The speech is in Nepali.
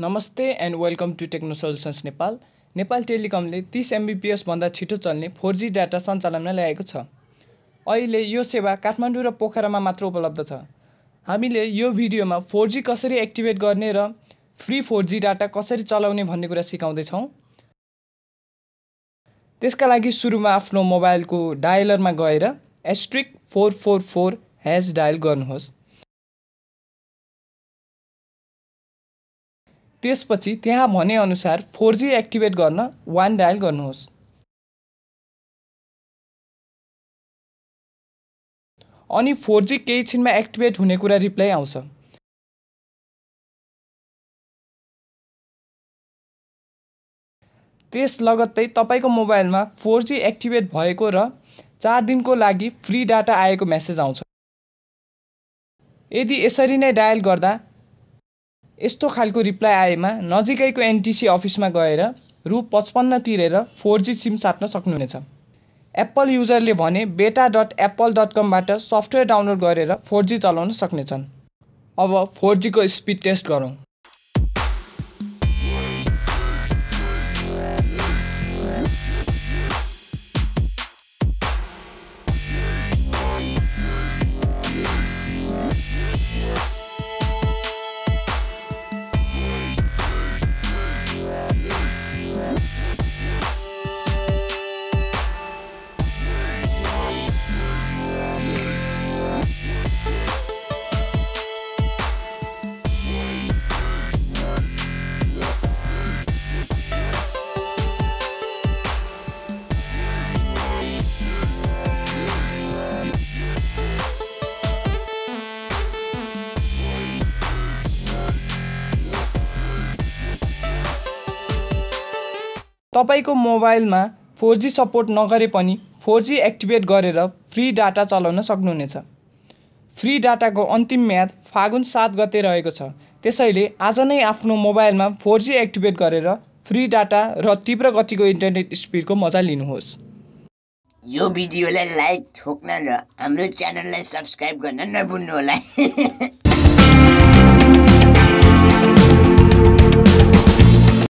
नमस्ते and welcome to techno solutions Nepal. Nepal टेलिकमले 30 MBPS भन्दा छिटो चल्ने 4G डाटा सञ्चालनमा ल्याएको छ। अहिले यो सेवा काठमाडौँ र पोखरामा मात्र उपलब्ध छ। हामीले यो भिडियोमा 4G कसरी एक्टिभेट गर्ने र फ्री 4G डाटा कसरी चलाउने भन्ने कुरा सिकाउँदै छौं। त्यसका लागि सुरुमा आफ्नो मोबाइलको डायलरमा गएर *444# डायल गर्नुहोस्। त्यसपछि त्यहाँ भने अनुसार 4G एक्टिभेट गर्न 1 डायल गर्नुहोस्। अनि 4G केही छिनमा एक्टिभेट हुने कुरा रिप्लाई आउँछ। त्यस लगत्तै तपाईको मोबाइलमा 4G एक्टिभेट भएको र 4 दिनको लागि फ्री डाटा आएको मेसेज आउँछ। यदि यसरी नै डायल गर्दा यस्तो खालको रिप्लाई आएमा नजिकैको NTC अफिसमा गएर रु 55 तिरेर 4G सिम साट्न सक्नुहुनेछ। एप्पल युजरले भने beta.apple.com बाट सफ्टवेयर डाउनलोड गरेर 4G चलाउन सक्नेछन्। अब 4G को स्पिड टेस्ट गरौँ। तपाईको मोबाइलमा 4G सपोर्ट नगरे पनि 4G एक्टिभेट गरेर फ्री डाटा चलाउन सक्नुहुनेछ। फ्री डाटाको अन्तिम म्याद फागुन 7 गते रहेको छ। त्यसैले आज नै आफ्नो मोबाइलमा 4G एक्टिभेट गरेर फ्री डाटा र तीव्र गतिको इन्टरनेट स्पिडको मजा लिनुहोस्। यो भिडियोलाई लाइक ठोक्न र हाम्रो च्यानललाई सब्स्क्राइब गर्न नभुल्नु होला।